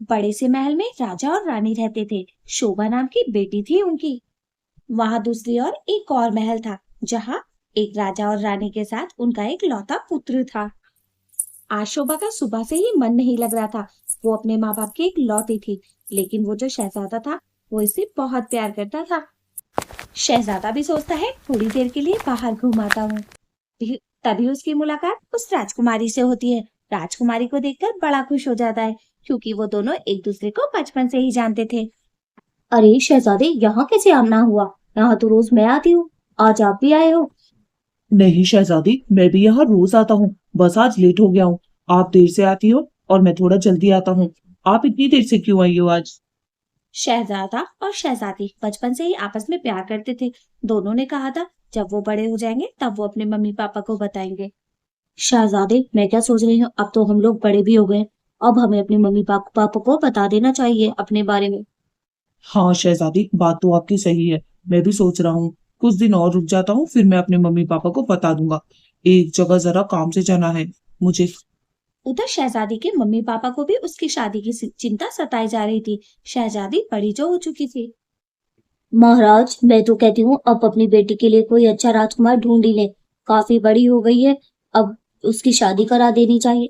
बड़े से महल में राजा और रानी रहते थे। शोभा नाम की बेटी थी उनकी। वहां दूसरी ओर एक और महल था, जहां एक राजा और रानी के साथ उनका एक लौता पुत्र था। आज शोभा का सुबह से ही मन नहीं लग रहा था। वो अपने माँ बाप की एक लौती थी, लेकिन वो जो शहजादा था वो इससे बहुत प्यार करता था। शहजादा भी सोचता है थोड़ी देर के लिए बाहर घूम आता हूँ। तभी उसकी मुलाकात उस राजकुमारी से होती है। राजकुमारी को देखकर बड़ा खुश हो जाता है, क्योंकि वो दोनों एक दूसरे को बचपन से ही जानते थे। अरे शहजादे, यहाँ कैसे आना हुआ? यहाँ तो रोज मैं आती हूँ, आज आप भी आए हो। नहीं शहजादी, मैं भी यहाँ रोज आता हूँ। बस आज लेट हो गया हूँ। आप देर से आती हो और मैं थोड़ा जल्दी आता हूँ। आप इतनी देर से क्यों आई हो आज? शहजादा और शहजादी बचपन से ही आपस में प्यार करते थे। दोनों ने कहा था जब वो बड़े हो जाएंगे तब वो अपने मम्मी पापा को बताएंगे। शहजादे, मैं क्या सोच रही हूँ, अब तो हम लोग बड़े भी हो गए। अब हमें अपने मम्मी पापा को बता देना चाहिए अपने बारे में। हाँ शहजादी, बात तो आपकी सही है। मैं भी सोच रहा हूँ कुछ दिन और रुक जाता हूँ, फिर मैं अपने मम्मी पापा को बता दूंगा। एक जगह जरा काम से जाना है मुझे। उधर शहजादी के मम्मी पापा को भी उसकी शादी की चिंता सताई जा रही थी। शहजादी बड़ी जो हो चुकी थी। महाराज, मैं तो कहती हूँ अब अपनी बेटी के लिए कोई अच्छा राजकुमार ढूंढ ही ले। काफी बड़ी हो गई है, अब उसकी शादी करा देनी चाहिए।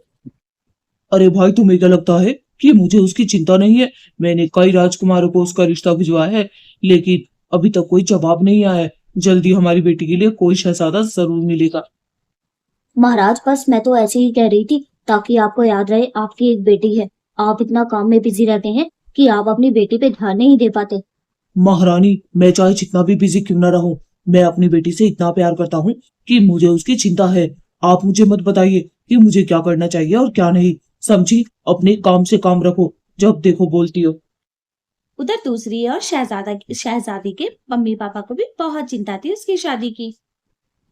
अरे भाई, तुम्हें क्या लगता है कि मुझे उसकी चिंता नहीं है? मैंने कई राजकुमारों को उसका रिश्ता भिजवाया है, लेकिन अभी तक कोई जवाब नहीं आया है। जल्दी हमारी बेटी के लिए कोई शहजादा जरूर मिलेगा। महाराज, बस मैं तो ऐसे ही कह रही थी ताकि आपको याद रहे आपकी एक बेटी है। आप इतना काम में बिजी रहते हैं कि आप अपनी बेटी पे ध्यान नहीं दे पाते। महारानी, मैं चाहे जितना भी बिजी क्यों ना रहूं, मैं अपनी बेटी से इतना प्यार करता हूँ कि मुझे उसकी चिंता है। आप मुझे मत बताइए कि मुझे क्या करना चाहिए और क्या नहीं। समझी? अपने काम से काम रखो, जब देखो बोलती हो। उधर दूसरी ओर शहजादी के मम्मी पापा को भी बहुत चिंता थी उसकी शादी की।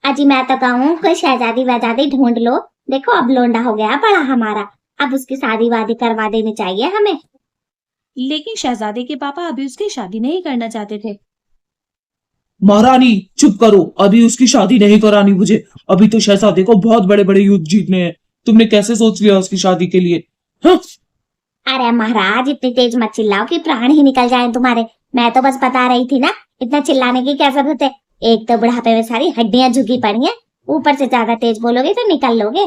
अजी मैं तो कहूँ कोई शहजादी वहजादी ढूंढ लो। देखो अब लोंडा हो गया बड़ा हमारा। अब उसकी शादी वादी करवा देनी चाहिए हमें। लेकिन शहजादे के पापा अभी उसकी शादी नहीं करना चाहते थे। महारानी चुप करो, अभी उसकी शादी नहीं करानी मुझे। अभी तो शहजादे को बहुत बड़े बड़े युद्ध जीतने हैं। तुमने कैसे सोच लिया उसकी शादी के लिए? हाँ? अरे महाराज इतनी तेज मत चिल्लाओ कि प्राण ही निकल जाए तुम्हारे। मैं तो बस बता रही थी ना, इतना चिल्लाने की क्या जरूरत है। एक तो बुढ़ापे में सारी हड्डियां झुकी पड़ी हैं, ऊपर से ज्यादा तेज बोलोगे तो निकल लोगे।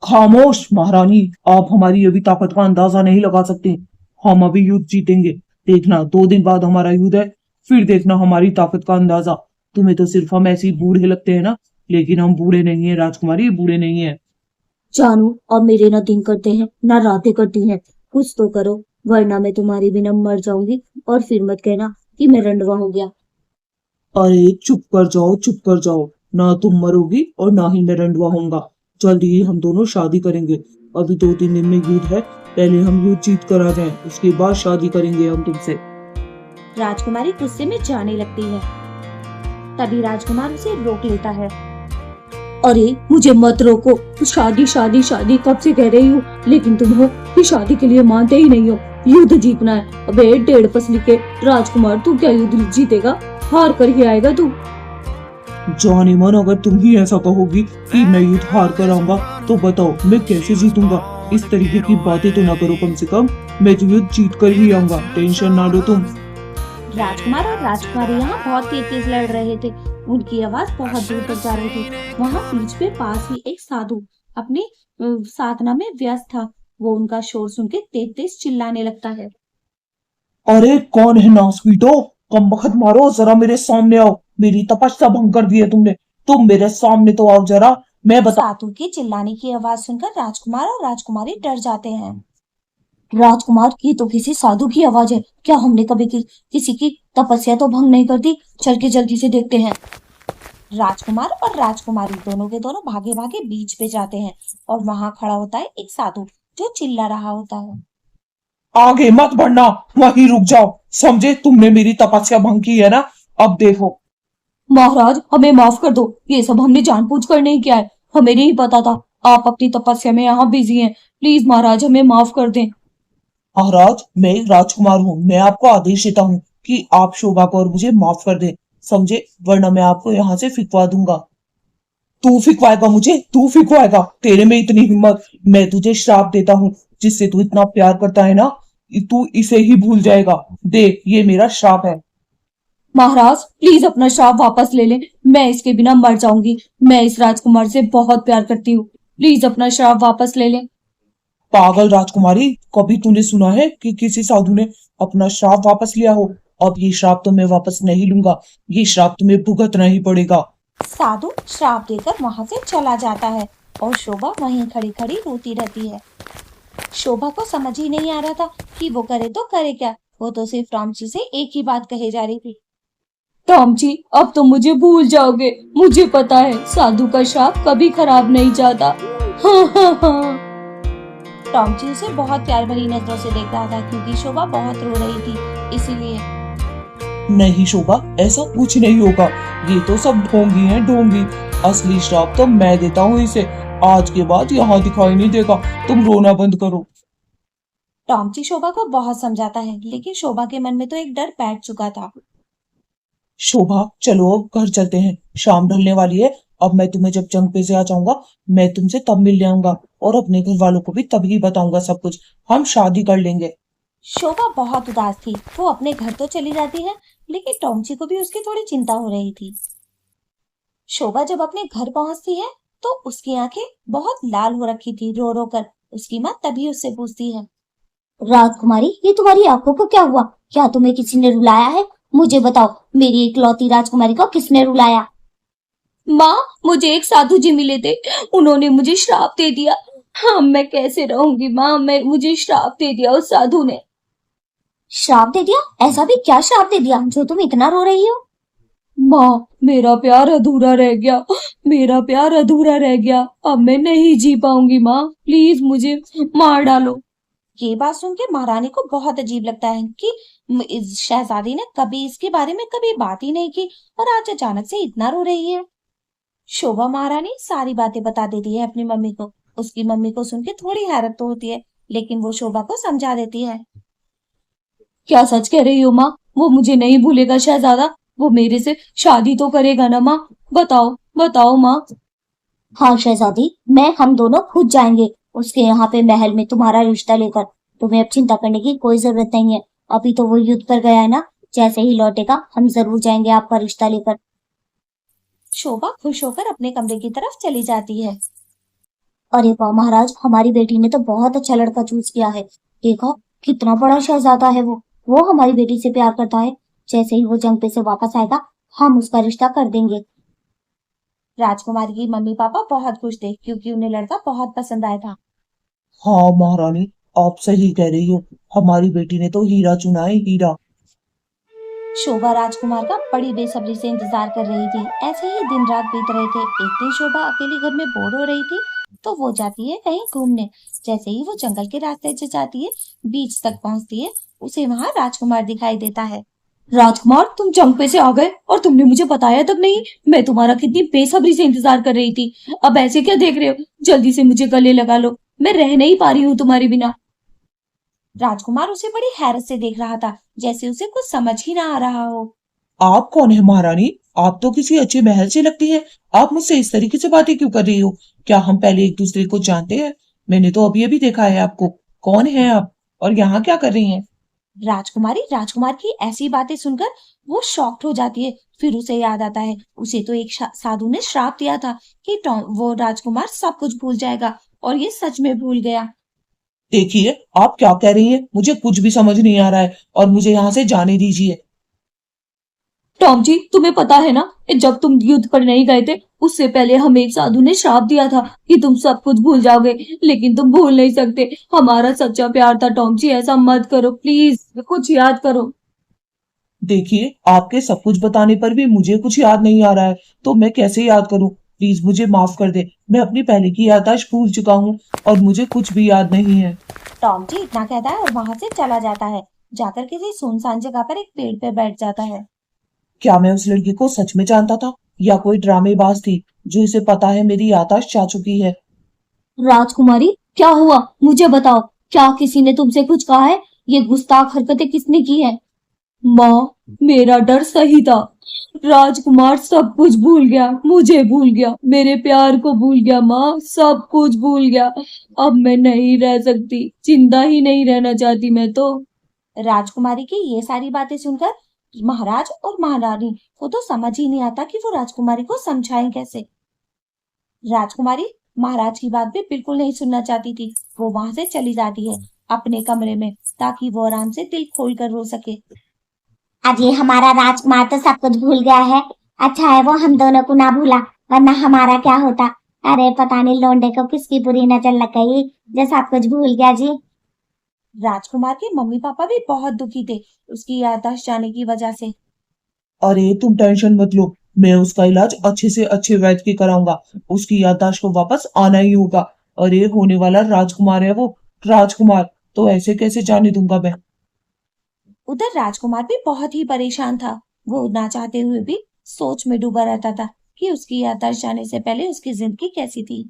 खामोश महारानी, आप हमारी अभी ताकत का अंदाजा नहीं लगा सकते। हम अभी युद्ध जीतेंगे। देखना, 2 दिन बाद हमारा युद्ध है, फिर देखना हमारी ताकत का अंदाजा। तुम्हें तो सिर्फ हम ऐसे ही बूढ़े लगते हैं ना, लेकिन हम बूढ़े नहीं है राजकुमारी, बूढ़े नहीं है। जानू, अब मेरे ना दिन करते हैं ना रातें करती हैं। कुछ तो करो, वरना मैं तुम्हारी बिना मर जाऊंगी। और फिर मत कहना कि मैं रंडवा हो गया। अरे चुप कर जाओ, चुप कर जाओ। ना तुम मरोगी और ना ही मैं रंडवा होऊंगा। जल्दी ही हम दोनों शादी करेंगे। अभी 2-3 दिन में युद्ध है, पहले हम युद्ध जीत कर आ जाएं, उसके बाद शादी करेंगे हम तुमसे। राजकुमारी गुस्से में जाने लगती है। तभी राजकुमार उसे रोक लेता है। अरे मुझे मत रोको, शादी शादी शादी कब से कह रही हूँ, लेकिन तुम हो कि शादी के लिए मानते ही नहीं हो। युद्ध जीतना है। अबे 1.5 फसली के राजकुमार, तू क्या युद्ध जीतेगा? हार कर ही आएगा तू। जाने मन, अगर तुम ही ऐसा कहोगी कि मैं युद्ध हार कर आऊंगा, तो बताओ मैं कैसे जीतूंगा? इस तरीके की बातें तो ना करो, कम से कम मैं तो युद्ध जीत कर ही आऊंगा, टेंशन ना लो तुम। राजकुमार और राजकुमारी यहाँ बहुत तेज तेज लड़ रहे थे। उनकी आवाज बहुत दूर तक जा रही थी। वहाँ बीच में पास ही एक साधु अपनी साधना में व्यस्त था। वो उनका शोर सुन के तेज तेज चिल्लाने लगता है। अरे कौन है नासवीटो? कम बखत मारो, जरा मेरे सामने आओ। मेरी तपस्या भंग कर दी है तुमने। तुम मेरे सामने तो आओ जरा, मैं बता। साधु की चिल्लाने की आवाज सुनकर राजकुमार और राजकुमारी डर जाते हैं। राजकुमार, ये तो किसी साधु की आवाज है। क्या हमने कभी किसी की तपस्या तो भंग नहीं कर दी? चल के जल्दी से देखते हैं। राजकुमार और राजकुमारी दोनों के दोनों भागे भागे बीच पे जाते हैं, और वहां खड़ा होता है एक साधु जो चिल्ला रहा होता है। आगे मत बढ़ना, वहीं रुक जाओ। समझे? तुमने मेरी तपस्या भंग की है ना? अब देखो। महाराज, हमें माफ कर दो। ये सब हमने जानबूझकर नहीं किया है। हमें नहीं पता था आप अपनी तपस्या में यहाँ बिजी हैं। प्लीज महाराज, हमें माफ कर दें। महाराज, मैं एक राजकुमार हूँ। मैं आपको आदेश देता हूँ कि आप शोभा को और मुझे माफ कर दें। समझे? वरना मैं आपको यहाँ से फिकवा दूंगा। तू फिकवाएगा मुझे? तू फिकवाएगा? तेरे में इतनी हिम्मत? मैं तुझे श्राप देता हूँ, जिससे तू इतना प्यार करता है ना, तू इसे ही भूल जाएगा। देख, ये मेरा श्राप है। महाराज प्लीज अपना श्राप वापस ले लें, मैं इसके बिना मर जाऊंगी। मैं इस राजकुमार से बहुत प्यार करती हूँ, प्लीज अपना श्राप वापस ले लें। पागल राजकुमारी, कभी तूने सुना है कि किसी साधु ने अपना श्राप वापस लिया हो? अब ये श्राप तो मैं वापस नहीं लूंगा, ये श्राप तुम्हें भुगतना ही पड़ेगा। साधु श्राप देकर वहां से चला जाता है और शोभा वहीं खड़ी खड़ी रोती रहती है। शोभा को समझ ही नहीं आ रहा था कि वो करे तो करे क्या। वो तो सिर्फ टॉमची से एक ही बात कहे जा रही थी, टॉमची अब तो मुझे भूल जाओगे, मुझे पता है साधु का श्राप कभी खराब नहीं जाता। टॉमची उसे बहुत प्यार भरी नजरों से देख रहा था क्योंकि शोभा बहुत रो रही थी, इसीलिए। नहीं शोभा, ऐसा कुछ नहीं होगा, ये तो सब ढोंगी है ढोंगी। असली श्राप तो मैं देता हूँ इसे। आज के बाद यहाँ दिखाई नहीं देगा, तुम रोना बंद करो। टॉमची शोभा को बहुत समझाता है, लेकिन शोभा के मन में तो एक डर बैठ चुका था। शोभा चलो अब घर चलते हैं, शाम ढलने वाली है। अब मैं तुम्हें जब जंग पे से आ जाऊंगा, मैं तुमसे तब मिल जाऊंगा और अपने घर वालों को भी तभी बताऊंगा सब कुछ। हम शादी कर लेंगे। शोभा बहुत उदास थी, वो अपने घर तो चली जाती है, लेकिन टॉमची को भी उसकी थोड़ी चिंता हो रही थी। शोभा जब अपने घर पहुंचती है तो उसकी आंखें बहुत लाल हो रखी थी रो रो कर। उसकी माँ तभी उससे पूछती है, राजकुमारी, ये तुम्हारी आंखों को क्या हुआ? क्या तुम्हें किसी ने रुलाया है? मुझे बताओ, मेरी इकलौती राजकुमारी को किसने रुलाया? माँ मुझे एक साधु जी मिले थे, उन्होंने मुझे श्राप दे दिया। हाँ मैं कैसे रहूंगी माँ, मुझे श्राप दे दिया उस साधु ने। श्राप दे दिया? ऐसा भी क्या श्राप दे दिया जो तुम इतना रो रही हो? माँ मेरा प्यार अधूरा रह गया, मेरा प्यार अधूरा रह गया, अब मैं नहीं जी पाऊंगी माँ, प्लीज मुझे मार डालो। ये बात सुन के महारानी को बहुत अजीब लगता है कि इस शहजादी ने कभी इसके बारे में कभी बात ही नहीं की और आज अचानक से इतना रो रही है। शोभा महारानी सारी बातें बता देती है अपनी मम्मी को। उसकी मम्मी को सुन के थोड़ी हैरत तो होती है, लेकिन वो शोभा को समझा देती है। क्या सच कह रही हो माँ? वो मुझे नहीं भूलेगा शहजादा, वो मेरे से शादी तो करेगा ना माँ? बताओ बताओ माँ। हाँ शहजादी, हम दोनों खुद जाएंगे उसके यहाँ पे महल में तुम्हारा रिश्ता लेकर। तुम्हें अब चिंता करने की कोई जरूरत नहीं है, अभी तो वो युद्ध पर गया है ना, जैसे ही लौटेगा हम जरूर जाएंगे आपका रिश्ता लेकर। शोभा खुश होकर अपने कमरे की तरफ चली जाती है। अरे वाह महाराज, हमारी बेटी ने तो बहुत अच्छा लड़का चूज किया है। देखो कितना बड़ा शहजादा है वो हमारी बेटी से प्यार करता है। जैसे ही वो जंग पे से वापस आएगा हम उसका रिश्ता कर देंगे। राजकुमारी की मम्मी पापा बहुत खुश थे क्योंकि उन्हें लड़का बहुत पसंद आया था। हाँ महारानी, आप सही कह रही हो, हमारी बेटी ने तो हीरा चुना है, हीरा। शोभा राजकुमार का बड़ी बेसब्री से इंतजार कर रही थी। ऐसे ही दिन रात बीत रहे थे। एक दिन शोभा अकेली घर में बोर हो रही थी तो वो जाती है कहीं घूमने। जैसे ही वो जंगल के रास्ते से जाती है, बीच तक पहुंचती है, उसे वहां राजकुमार दिखाई देता है। राजकुमार तुम जंग पे से आ गए और तुमने मुझे बताया तक नहीं। मैं तुम्हारा कितनी बेसब्री से इंतजार कर रही थी। अब ऐसे क्या देख रहे हो? जल्दी से मुझे गले लगा लो, मैं रह नहीं पा रही हूँ तुम्हारे बिना। राजकुमार उसे बड़ी हैरत से देख रहा था, जैसे उसे कुछ समझ ही ना आ रहा हो। आप कौन है महारानी? आप तो किसी अच्छे महल से लगती है। आप मुझसे इस तरीके से बातें क्यों कर रही हो? क्या हम पहले एक दूसरे को जानते हैं? मैंने तो अभी अभी देखा है आपको। कौन है आप और यहाँ क्या कर रही हैं? राजकुमार की ऐसी बातें सुनकर वो शॉक्ड हो जाती है। फिर उसे याद आता है उसे तो एक साधु ने श्राप दिया था कि वो राजकुमार सब कुछ भूल जाएगा, और ये सच में भूल गया। देखिए आप क्या कह रही हैं, मुझे कुछ भी समझ नहीं आ रहा है और मुझे यहाँ से जाने दीजिए। टॉम जी तुम्हें पता है ना, जब तुम युद्ध पर नहीं गए थे उससे पहले हमें एक साधु ने श्राप दिया था कि तुम सब कुछ भूल जाओगे, लेकिन तुम भूल नहीं सकते। हमारा सच्चा प्यार था टॉम जी, ऐसा मत करो प्लीज, कुछ याद करो। देखिए आपके सब कुछ बताने पर भी मुझे कुछ याद नहीं आ रहा है, तो मैं कैसे याद करूं? प्लीज मुझे माफ कर दे, मैं अपनी पहले की याददाश्त भूल चुका हूँ और मुझे कुछ भी याद नहीं है। टॉम जी इतना कहता है और वहां से चला जाता है। जाकर किसी सुनसान जगह पर एक पेड़ पे बैठ जाता है। क्या मैं उस लड़की को सच में जानता था या कोई ड्रामेबाज थी जो इसे पता है मेरी याददाश्त जा चुकी है? राजकुमारी क्या हुआ मुझे बताओ, क्या किसी ने तुमसे कुछ कहा है? ये गुस्ताख हरकतें किसने की है? माँ मेरा डर सही था, राजकुमार सब कुछ भूल गया, मुझे भूल गया, मेरे प्यार को भूल गया। माँ सब कुछ भूल गया, अब मैं नहीं रह सकती, जिंदा ही नहीं रहना चाहती मैं तो। राजकुमारी की ये सारी बातें सुनकर महाराज और महारानी को तो समझ ही नहीं आता कि वो राजकुमारी को समझाएं कैसे। राजकुमारी महाराज की बात भी बिल्कुल नहीं सुनना चाहती थी। वो वहां से चली जाती है अपने कमरे में, ताकि वो आराम से दिल खोल कर रो सके। आज ये हमारा राजकुमार तो सब कुछ भूल गया है। अच्छा है वो हम दोनों को ना भूला, वरना हमारा क्या होता। अरे पता नहीं लोंडे को किसकी बुरी नजर लग गई जो सब कुछ भूल गया जी। राजकुमार के मम्मी पापा भी बहुत दुखी थे उसकी याददाश्त जाने की वजह से। अरे तुम टेंशन मत लो, मैं उसका इलाज अच्छे से अच्छे वैद्य के कराऊंगा। उसकी याददाश्त को वापस आना ही होगा। अरे होने वाला राजकुमार है वो, राजकुमार तो ऐसे कैसे जाने दूंगा मैं। उधर राजकुमार भी बहुत ही परेशान था। वो ना चाहते हुए भी सोच में डूबा रहता था कि उसकी याददाश्त जाने से पहले उसकी जिंदगी कैसी थी।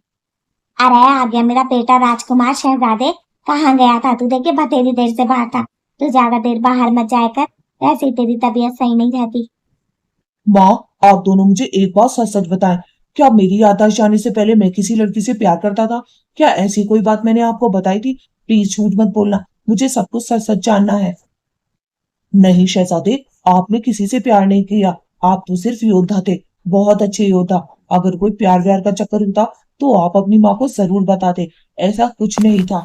अरे आ गया मेरा बेटा राजकुमार शहजादे। कहाँ गया था तू? देखे बतेरी देर से बाहर था। तू ज्यादा देर बाहर मत जाया कर, वैसे ही तेरी तबीयत सही नहीं रहती। माँ, आप दोनों मुझे एक बात सच सच बताएं, क्या मेरी याददाश्त जाने से पहले मैं किसी लड़की से प्यार करता था? क्या ऐसी कोई बात मैंने आपको बताई थी? प्लीज झूठ मत बोलना, मुझे सब कुछ सच सच जानना है। नहीं शहजादे, आपने किसी से प्यार नहीं किया। आप तो सिर्फ योद्धा थे, बहुत अच्छे योद्धा। अगर कोई प्यार व्यार का चक्कर होता तो आप अपनी माँ को जरूर बताते। ऐसा कुछ नहीं था।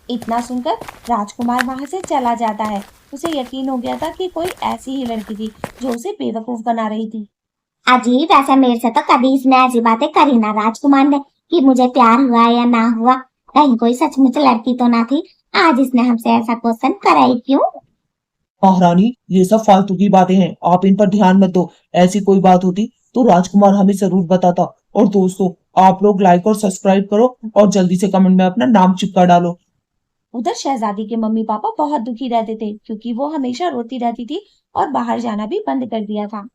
इतना सुनकर राजकुमार वहां से चला जाता है। उसे यकीन हो गया था कि कोई ऐसी ही लड़की थी जो उसे बेवकूफ बना रही थी। अजीब, ऐसा मेरे से तो कभी इसने ऐसी बातें करी ना राजकुमार ने कि मुझे प्यार हुआ या ना हुआ। कहीं कोई सचमुच लड़की तो ना थी। आज इसने हमसे ऐसा क्वेश्चन करा ही क्यों? महारानी, ये सब फालतू की बातें हैं, आप इन पर ध्यान मत दो। ऐसी कोई बात होती तो राजकुमार हमें जरूर बताता। और दोस्तों, आप लोग लाइक और सब्सक्राइब करो और जल्दी से कमेंट में अपना नाम चिपका डालो। उधर शहजादी के मम्मी पापा बहुत दुखी रहते थे क्योंकि वो हमेशा रोती रहती थी और बाहर जाना भी बंद कर दिया था।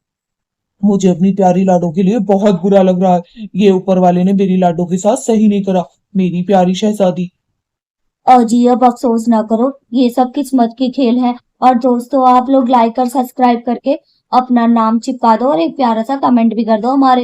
मुझे अपनी प्यारी लाडो के लिए बहुत बुरा लग रहा है। ये ऊपर वाले ने मेरी लाडो के साथ सही नहीं करा। मेरी प्यारी शहजादी। जी अब अफसोस ना करो, ये सब किस्मत के खेल हैं। और दोस्तों आप लोग लाइक और सब्सक्राइब करके अपना नाम चिपका दो और एक प्यारा सा कमेंट भी कर दो हमारे